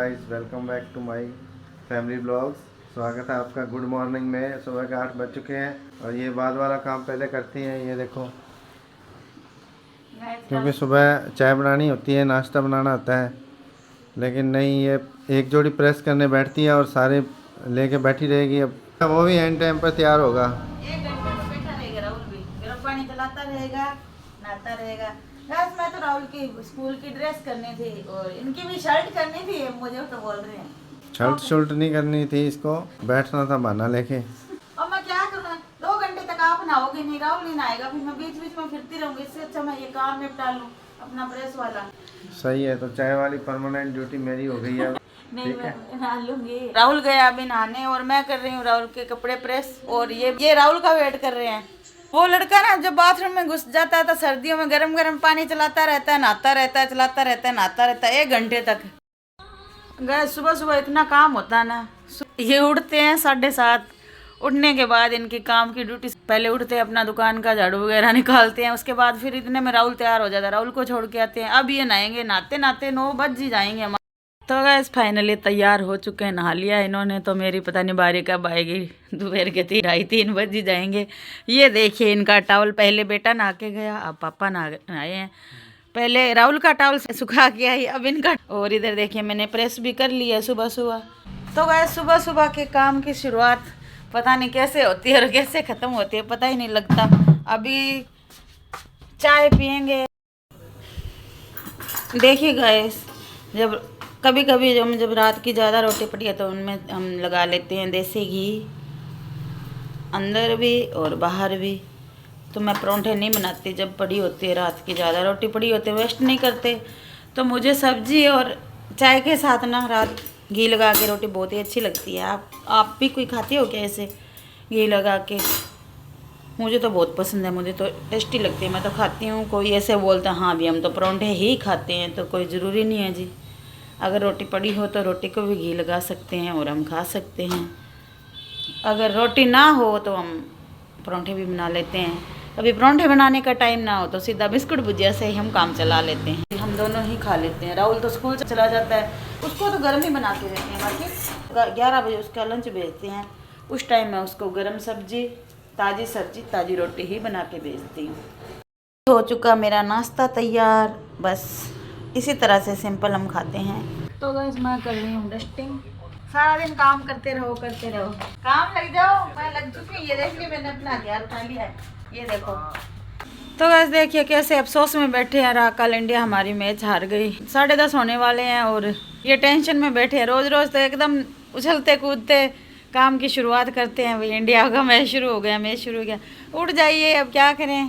Guys, welcome back to my family blogs. स्वागत है आपका। गुड मॉर्निंग में सुबह के 8 बज चुके हैं और ये बाद वाला काम पहले करती हैं। ये देखो, क्योंकि सुबह चाय बनानी होती है, नाश्ता बनाना होता है, लेकिन नहीं, ये एक जोड़ी प्रेस करने बैठती है और सारे लेके बैठी रहेगी। अब वो भी एंड टाइम पर तैयार होगा। 1 घंटे तो बैठा रहेगा राहुल भी, गर्म पानी चलाता रहेगा, नहाता रहेगा। बस मैं तो राहुल की स्कूल की ड्रेस करनी थी और इनकी भी शर्ट करनी थी। मुझे तो बोल रहे हैं शर्ट नहीं करनी थी, इसको बैठना था बहाना लेके। अब मैं क्या करूँ, 2 घंटे तक आप नहाओगे नहीं, राहुल नहीं नहाएगा, फिर मैं बीच बीच में फिरती रहूंगी। इससे अच्छा मैं ये काम निपटा लूँ अपना प्रेस वाला। सही है, तो चाय वाली परमानेंट ड्यूटी मेरी हो गई है। नहीं, मैं नहा लूंगी। राहुल गया अभी नहाने और मैं कर रही हूँ राहुल के कपड़े प्रेस। और ये राहुल का वेट कर रहे हैं। वो लड़का ना जब बाथरूम में घुस जाता है तो सर्दियों में गरम गरम पानी चलाता रहता है, नहाता रहता है, चलाता रहता है, नहाता रहता है 1 घंटे तक। गए सुबह सुबह इतना काम होता है ना। ये उठते हैं 7:30। उठने के बाद इनकी काम की ड्यूटी, पहले उठते हैं अपना दुकान का झाड़ू वगैरह निकालते हैं, उसके बाद फिर इतने में राहुल तैयार हो जाता है, राहुल को छोड़ के आते हैं। अब ये नहाएंगे, नहाते नहाते 9 बज ही जाएंगे हमारे। तो गैस फाइनली तैयार हो चुके हैं, नहा लिया इन्होंने। तो मेरी पता नहीं बारी कब आएगी, दोपहर के 2:30-3 बज ही जाएंगे। ये देखिए इनका टॉवल, पहले बेटा नहा के गया, अब पापा नहाए हैं। पहले राहुल का टॉवल सुखा के आई, अब इनका। और इधर देखिए मैंने प्रेस भी कर लिया सुबह सुबह। तो गैस सुबह सुबह के काम की शुरुआत पता नहीं कैसे होती है और कैसे ख़त्म होती है, पता ही नहीं लगता। अभी चाय पियेंगे। देखिए गैस, जब कभी कभी जब रात की ज़्यादा रोटी पड़ी है तो उनमें हम लगा लेते हैं देसी घी, अंदर भी और बाहर भी। तो मैं परोंठे नहीं बनाती जब पड़ी होती है, रात की ज़्यादा रोटी पड़ी होती है, वेस्ट नहीं करते। तो मुझे सब्जी और चाय के साथ ना रात घी लगा के रोटी बहुत ही अच्छी लगती है। आप भी कोई खाती हो क्या ऐसे घी लगा के? मुझे तो बहुत पसंद है, मुझे तो टेस्टी लगती है, मैं तो खाती हूँ। कोई ऐसे बोलता है हाँ भी हम तो परोंठे ही खाते हैं, तो कोई ज़रूरी नहीं है जी। अगर रोटी पड़ी हो तो रोटी को भी घी लगा सकते हैं और हम खा सकते हैं। अगर रोटी ना हो तो हम परोंठे भी बना लेते हैं। कभी परोंठे बनाने का टाइम ना हो तो सीधा बिस्कुट भुजिया से ही हम काम चला लेते हैं। हम दोनों ही खा लेते हैं। राहुल तो स्कूल चला जाता है, उसको तो गर्म ही बना के देते हैं। बाकी 11 बजे उसका लंच भेजते हैं, उस टाइम मैं उसको गर्म सब्जी, ताज़ी रोटी ही बना के भेजती हूँ। हो चुका मेरा नाश्ता तैयार, बस इसी तरह से सिंपल हम खाते हैं। तो गाइस मैं कर रही हूँ डस्टिंग। सारा दिन काम करते रहो काम लग जाओ। मैं लग चुकी, ये देख ली मैंने अपना हथियार उठा लिया है, ये देखो। तो गाइस देखिए कैसे अफसोस में बैठे हैं। कल इंडिया हमारी मैच हार गई, 10:30 होने वाले हैं और ये टेंशन में बैठे हैं। रोज़ रोज़ तो एकदम उछलते कूदते काम की शुरुआत करते हैं। भाई इंडिया का मैच शुरू हो गया, उठ जाइए, अब क्या करें।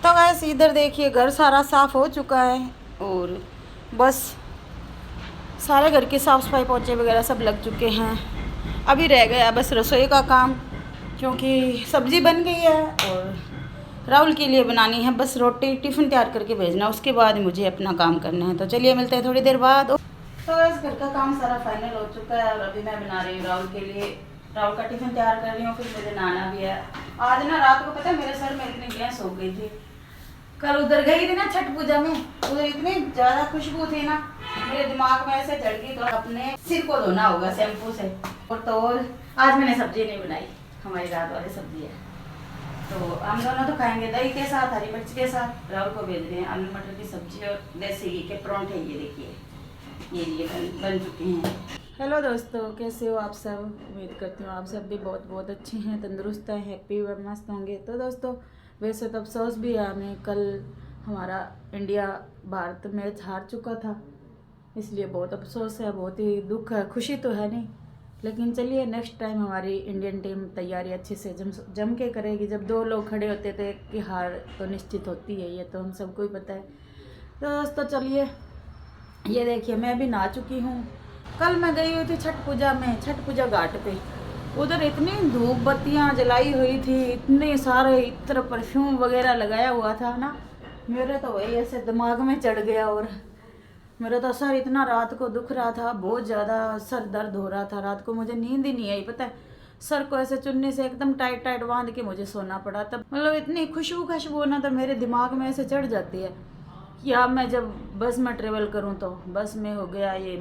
तो गाइस इधर देखिए घर सारा साफ़ हो चुका है और बस सारे घर की साफ़ सफाई, पोछे वगैरह सब लग चुके हैं। अभी रह गया बस रसोई का काम, क्योंकि सब्ज़ी बन गई है और राहुल के लिए बनानी है बस रोटी, टिफ़िन तैयार करके भेजना, उसके बाद मुझे अपना काम करना है। तो चलिए मिलते हैं थोड़ी देर बाद। तो बस घर का काम सारा फाइनल हो चुका है और अभी मैं बना रही हूँ राहुल के लिए, राहुल का टिफ़िन तैयार कर रही हूँ। फिर मुझे नहाना भी है। आज ना रात को पता है मेरे सर में इतनी गैस हो गई थी। कल उधर गई थी ना छठ पूजा में, उधर इतनी ज़्यादा खुशबू थी ना, मेरे दिमाग में ऐसे चढ़ गई। तो अपने सिर को धोना होगा शैम्पू से। और आज मैंने सब्जी नहीं बनाई, हमारी रात वाली सब्जी है। तो हम दोनों तो खाएंगे दही के साथ, हरी मिर्च के साथ। राहुल को भेज रहे हैं आलू मटर की सब्जी और देसी घी के परोंठे। ये देखिए ये बन चुके हैं। हेलो दोस्तों, कैसे हो आप सब? उम्मीद करती हूँ आप सब भी बहुत बहुत अच्छे हैं, तंदुरुस्त हैं, हैप्पी व मस्त होंगे। तो दोस्तों वैसे तो अफसोस भी है हमें, कल हमारा इंडिया भारत मैच हार चुका था, इसलिए बहुत अफसोस है, बहुत ही दुख है। खुशी तो है नहीं, लेकिन चलिए नेक्स्ट टाइम हमारी इंडियन टीम तैयारी अच्छे से जम के करेगी। जब 2 लोग खड़े होते तो एक की हार तो निश्चित होती है, ये तो हम सबको ही पता है। तो दोस्तों चलिए, ये देखिए मैं भी नहा चुकी हूँ। कल मैं गई हुई थी छठ पूजा में, छठ पूजा घाट पे। उधर इतनी धूप बत्तियाँ जलाई हुई थी, इतने सारे इत्र परफ्यूम वगैरह लगाया हुआ था ना, मेरे तो वही ऐसे दिमाग में चढ़ गया। और मेरा तो सर इतना रात को दुख रहा था, बहुत ज़्यादा सर दर्द हो रहा था। रात को मुझे नींद ही नहीं आई, पता है। सर को ऐसे चुन्नी से एकदम टाइट टाइट बांध के मुझे सोना पड़ा। तब मतलब इतनी खुशबू ना तो मेरे दिमाग में ऐसे चढ़ जाती है कि अब मैं जब बस में ट्रेवल करूँ तो बस में हो गया ये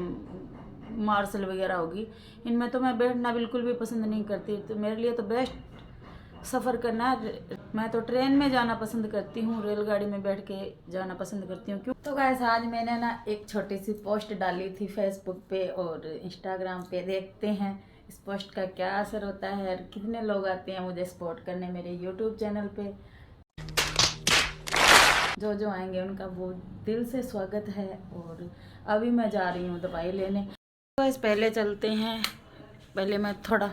मार्शल वगैरह होगी, इनमें तो मैं बैठना बिल्कुल भी पसंद नहीं करती। तो मेरे लिए तो बेस्ट सफ़र करना है, मैं तो ट्रेन में जाना पसंद करती हूँ, रेलगाड़ी में बैठ के जाना पसंद करती हूँ। क्यों तो गाइस आज मैंने ना एक छोटी सी पोस्ट डाली थी फेसबुक पे और इंस्टाग्राम पे, देखते हैं इस पोस्ट का क्या असर होता है और कितने लोग आते हैं मुझे सपोर्ट करने मेरे यूट्यूब चैनल पे। जो आएंगे उनका बहुत दिल से स्वागत है। और अभी मैं जा रही हूँ दवाई लेने। गाइस पहले चलते हैं, पहले मैं थोड़ा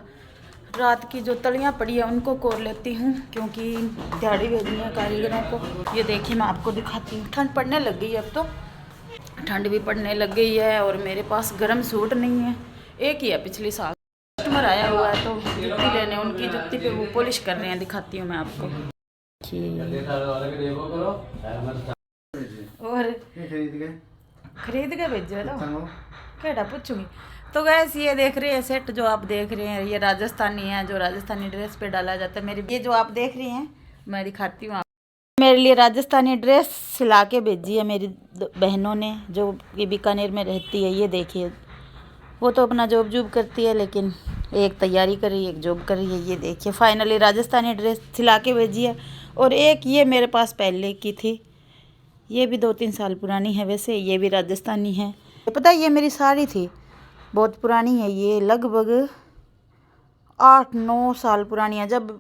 रात की जो तलियाँ पड़ी है उनको कोर लेती हूँ, क्योंकि दिहाड़ी भेजनी है कारीगरों को। ये देखिए मैं आपको दिखाती हूँ, ठंड पड़ने लग गई है, अब तो ठंड भी पड़ने लग गई है और मेरे पास गर्म सूट नहीं है, एक ही है पिछली साल। कस्टमर आया हुआ है तो जुत्ती लेने, उनकी जुत्ती पे वो पॉलिश कर रहे हैं, दिखाती हूँ मैं आपको। और खरीद के भेजो तो केड़ा पूछूंगी। तो गैस ये देख रहे हैं सेट जो आप देख रहे हैं, ये राजस्थानी है, जो राजस्थानी ड्रेस पे डाला जाता है। मेरी ये जो आप देख रही हैं मैं दिखाती हूँ आपको, मेरे लिए राजस्थानी ड्रेस सिला के भेजी है मेरी बहनों ने, जो कि बीकानेर में रहती है। ये देखिए वो तो अपना जॉब करती है, लेकिन एक तैयारी कर रही है, एक जॉब कर रही है। ये देखिए फाइनली राजस्थानी ड्रेस सिला के भेजी है। और एक ये मेरे पास पहले की थी, ये भी 2-3 साल पुरानी है, वैसे ये भी राजस्थानी है। पता है ये मेरी साड़ी थी, बहुत पुरानी है, ये लगभग 8-9 साल पुरानी है। जब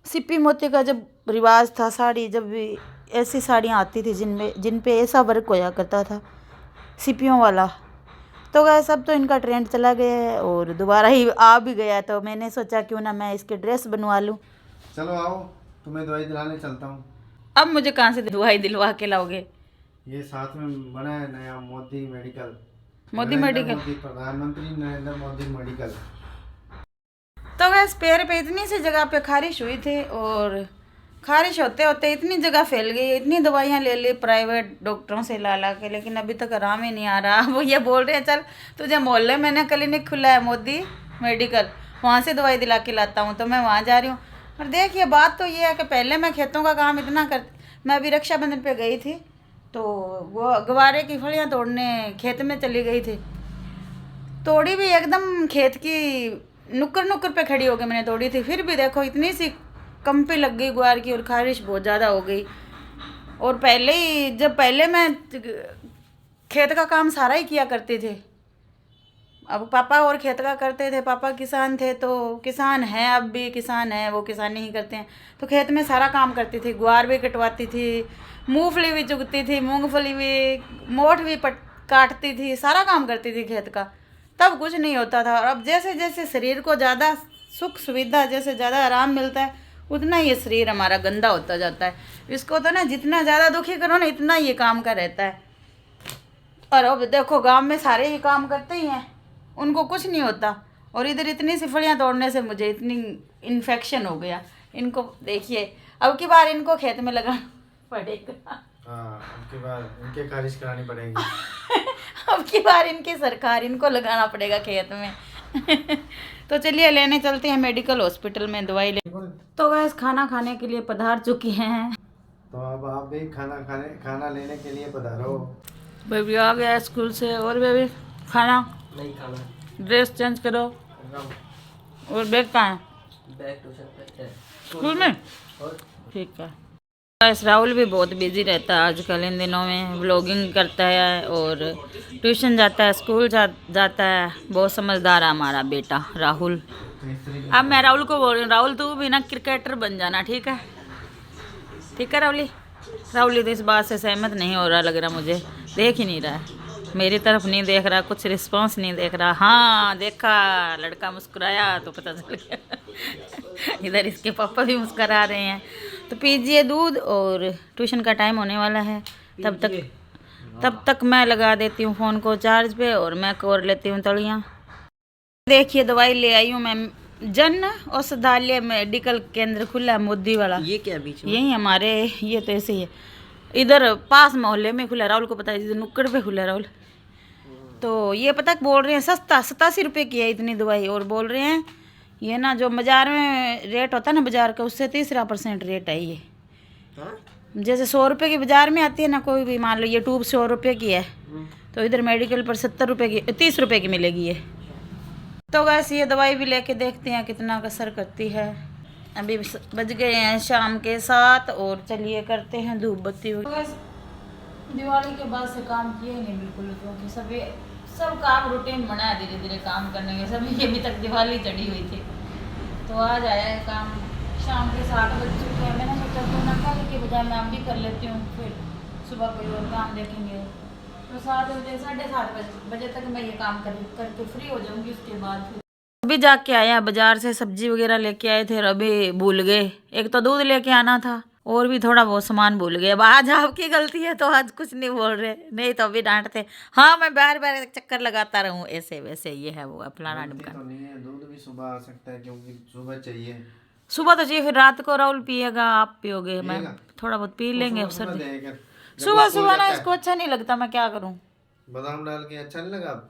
सिप्पी मोती का जब रिवाज था साड़ी, जब ऐसी साड़ियाँ आती थी जिन पे ऐसा वर्क होया करता था सिप्पियों वाला, तो गैस अब तो इनका ट्रेंड चला गया है और दोबारा ही आ भी गया, तो मैंने सोचा क्यों ना मैं इसके ड्रेस बनवा लूँ। चलो आओ, तुम्हें दवाई दिलाने चलता हूँ। अब मुझे कहाँ से दवाई दिलवा के लाओगे? ये साथ में बना है नया मोदी मेडिकल, प्रधानमंत्री नरेंद्र मोदी मेडिकल। तो गैस पैर पे इतनी सी जगह पे खारिश हुई थी और खारिश होते होते इतनी जगह फैल गई, इतनी दवाइयाँ ले ली प्राइवेट डॉक्टरों से ला के, लेकिन अभी तक आराम ही नहीं आ रहा। वो ये बोल रहे हैं चल तुझे मोहल्ले में ना क्लिनिक खुला है मोदी मेडिकल, वहाँ से दवाई दिला के लाता हूँ, तो मैं वहाँ जा रही हूँ। और देखिए बात तो ये है कि पहले मैं खेतों का काम इतना मैं अभी रक्षाबंधन पे गई थी तो वो गवारे की फलियाँ तोड़ने खेत में चली गई थी, तोड़ी भी एकदम खेत की नुक्कड़ पे खड़ी हो गई मैंने तोड़ी थी, फिर भी देखो इतनी सी कंपी लग गई ग्वार की और खारिश बहुत ज़्यादा हो गई। और पहले मैं खेत का काम सारा ही किया करती थी, अब पापा और खेत का करते थे, पापा किसान थे, तो किसान हैं, अब भी किसान है, वो किसानी ही करते हैं, तो खेत में सारा काम करती थी, ग्वार भी कटवाती थी, मूंगफली भी चुगती थी, मूंगफली भी, मोठ भी काटती थी, सारा काम करती थी खेत का, तब कुछ नहीं होता था। और अब जैसे जैसे शरीर को ज़्यादा सुख सुविधा, जैसे ज़्यादा आराम मिलता है, उतना ये शरीर हमारा गंदा होता जाता है। इसको तो ना जितना ज़्यादा दुखी करो ना, इतना ये काम का रहता है। और अब देखो गांव में सारे ही काम करते ही हैं, उनको कुछ नहीं होता, और इधर इतनी सी फलियाँ तोड़ने से मुझे इतनी इन्फेक्शन हो गया। इनको देखिए अब की बार इनको खेत में लगाना पड़ेगा। हाँ, अब की बार इनके खारिश करानी पड़ेगी। अब की बार इनकी सरकार, इनको लगाना पड़ेगा खेत में। तो चलिए लेने चलते हैं मेडिकल हॉस्पिटल में दवाई ले। तो गैस खाना खाने के लिए पधार चुकी हैं, तो अब आप भी खाना लेने के लिए पधारो। बेबी आ गया स्कूल से, और बेबी खाना नहीं खाना, ड्रेस चेंज करो, और बैग कहाँ है? बैग ट्यूशन पे है स्कूल में, ठीक है। बस राहुल भी बहुत बिजी रहता है आजकल, इन दिनों में व्लॉगिंग करता है और ट्यूशन जाता है, स्कूल जाता है। बहुत समझदार है हमारा बेटा राहुल। अब मैं राहुल को बोल रही हूँ, राहुल तू भी ना क्रिकेटर बन जाना, ठीक है? ठीक है राहुल। राहुल तो इस बात से सहमत नहीं हो रहा लग रहा, मुझे देख ही नहीं रहा है, मेरी तरफ नहीं देख रहा, कुछ रिस्पॉन्स नहीं देख रहा। हाँ देखा, लड़का मुस्कुराया तो पता चल गया। इधर इसके पापा भी मुस्कुरा रहे हैं। तो पीजिए दूध, और ट्यूशन का टाइम होने वाला है, तब तक मैं लगा देती हूँ फ़ोन को चार्ज पे और मैं कोर लेती हूँ तलियाँ। देखिए दवाई ले आई हूँ मैं, जन औषधालय मेडिकल केंद्र खुला है मोदी वाला। ये क्या बीच में? यही हमारे, ये तो ऐसे ही है, इधर पास मोहल्ले में खुला, राहुल को पता है, इधर नुक्कड़ पे खुला राहुल। तो ये पता बोल रहे हैं सस्ता 87 रुपये की है इतनी दवाई, और बोल रहे हैं ये ना जो बाज़ार में रेट होता है ना बाज़ार का, उससे 30% रेट है ये। जैसे 100 रुपये की बाज़ार में आती है ना कोई भी, मान लो ये ट्यूब 100 रुपये की है, तो इधर मेडिकल पर 70 रुपये की 30 रुपये की मिलेगी ये। तो वैसे ये दवाई भी लेके देखते हैं कितना असर करती है। अभी बज गए हैं शाम के 7 और चलिए करते हैं धूप बत्ती। दिवाली के बाद से काम किए ही नहीं बिल्कुल, क्योंकि सब काम रूटीन बना है धीरे धीरे काम करने के। सभी अभी तक दिवाली चढ़ी हुई थी, तो आज आया है काम। शाम के 7 बज चुके हैं। मैंने सोचा तो ना कल के बजाय मैं भी कर लेती हूँ, फिर सुबह कोई और काम देखेंगे। तो 7 बजे 7:30 बजे तक मैं ये काम करके फ्री हो जाऊँगी। उसके बाद फिर अभी जाके आया बाजार से, सब्जी वगैरह लेके आए थे और अभी भूल गए। एक तो दूध लेके आना था और भी थोड़ा बहुत सामान भूल गए। अब आज आपकी गलती है तो आज कुछ नहीं बोल रहे, नहीं तो अभी डांटते। हाँ, मैं बार बार चक्कर लगाता रहूँ ऐसे वैसे, ये है वो फलाना तो ढिमकाना। नहीं है, दूध भी सुबह आ सकता है क्योंकि सुबह चाहिए। सुबह तो चाहिए, फिर रात को राहुल पिएगा, आप पियोगे, मैं पिएगा? थोड़ा बहुत पी लेंगे। अब सुबह सर्दी देगा। सुबह सुबह ना इसको अच्छा नहीं लगता, मैं क्या करूँ। बादाम डाल के अच्छा नहीं लगा?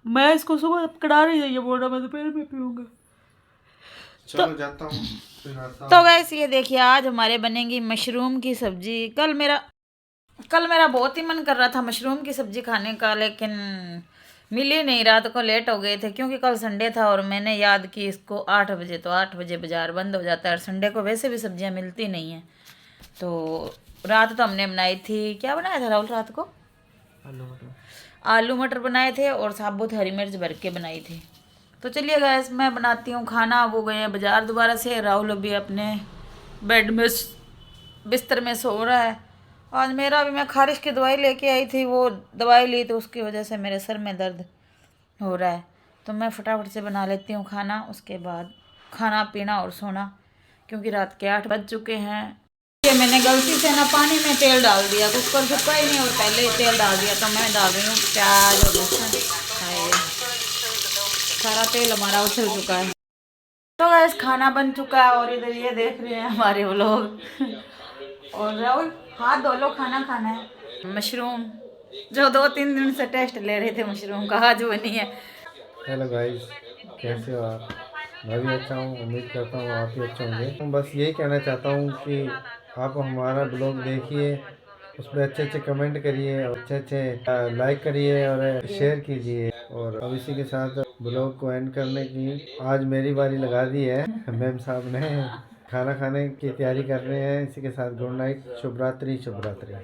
मैं इसको सुबह कड़ा रही है, बोल रहा मैं दोपहर में पीऊँगा। चलो जाता हूँ फिर आता हूँ। तो गैस ये देखिए, आज हमारे बनेगी मशरूम की सब्जी। कल मेरा बहुत ही मन कर रहा था मशरूम की सब्जी खाने का, लेकिन मिल ही नहीं। रात को लेट हो गए थे क्योंकि कल संडे था और मैंने याद की इसको 8 बजे, तो 8 बजे बाजार बंद हो जाता है और संडे को वैसे भी सब्जियां मिलती नहीं हैं। तो रात तो हमने बनाई थी, क्या बनाया था राहुल रात को? आलू मटर बनाए थे और साबुत हरी मिर्च भर के बनाई थी। तो चलिए गैस मैं बनाती हूँ खाना। वो गए हैं बाजार दोबारा से। राहुल अभी अपने बेड में बिस्तर में सो रहा है। आज मेरा भी, मैं खारिश की दवाई लेके आई थी, वो दवाई ली तो उसकी वजह से मेरे सर में दर्द हो रहा है। तो मैं फटाफट से बना लेती हूँ खाना, उसके बाद खाना पीना और सोना, क्योंकि रात के 8 बज चुके हैं। ये मैंने गलती से ना पानी में तेल डाल दिया, कुकर सूखा ही नहीं और पहले ही तेल डाल दिया। तो मैं डाल रही हूँ प्याज और लहसुन। सारा तेल हमारा उछल चुका है। तो गैस खाना बन चुका है और इधर ये देख रहे हैं हमारे व्लॉग। और राहुल हाथ धो लो, खाना खाना है। मशरूम जो 2-3 दिन से टेस्ट ले रहे थे मशरूम का, आज बनी है। हेलो गाइस, कैसे हो आप? मैं भी अच्छा हूँ, उम्मीद करता हूँ आप भी अच्छे होंगे। बस यही कहना चाहता हूँ कि आप हमारा ब्लॉग देखिए, उसमें अच्छे अच्छे कमेंट करिए और अच्छे अच्छे लाइक करिए और शेयर कीजिए। और अब इसी के साथ ब्लॉग को एंड करने की आज मेरी बारी लगा दी है। मैम साहब ने खाना खाने की तैयारी कर रहे हैं। इसी के साथ गुड नाइट, शुभ रात्रि, शुभ रात्रि।